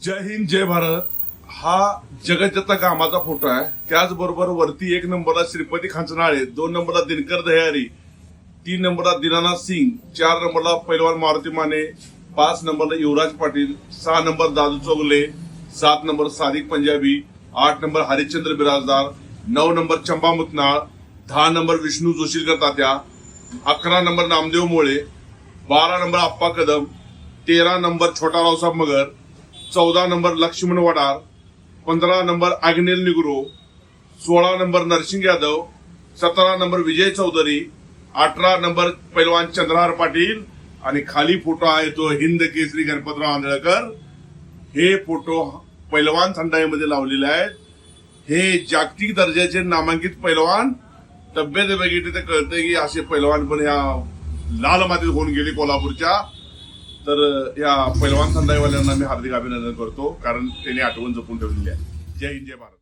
जय हिंद जय भारत. हा जगज्जेता कामाचा फोटो आहे. त्याचबरोबर वरती 1 नंबरला श्रीपती खांचनाळे, 2 नंबरला दिनकर दह्यारी, 3 नंबरला दीनानाथ सिंग, 4 नंबरला पैलवान मारुती माने, 5 नंबरला Yuvraj Patil, 6 number Dadu Chougule, 7 number Sadiq Punjabi, 8 number Harishchandra Birajdar, 9 number Chamba Mutnal, 10 number Vishnu Joshikar Tatya, 11 number Namdev Mole, 12 number Appa Kadam, 13 number छोटा Raosaheb Magar, 14 number Laxman Vadar, 15 number Agnel Negro, 16 number Narsing Yadav, 17 number Vijay Chaudhari, 18 number पैलवान चंद्रहार पाटील आणि खाली फोटो आहे तो हिंद केसरी गणपतराव आंधळकर. हे फोटो पैलवान थंडाईमध्ये लावलेले आहेत. हे जागतिक दर्जाचे नामांकित पैलवान. तब्येत बघितली तर कळतंय की असे पैलवान पण ह्या लाल मातीत होऊन गेले कोल्हापूरच्या. तर या पैलवान थंडाईवाल्यांना मी हार्दिक अभिनंदन करतो, कारण त्यांनी आठवण जपून ठेवलेली आहे. जय हिंद जय भारत.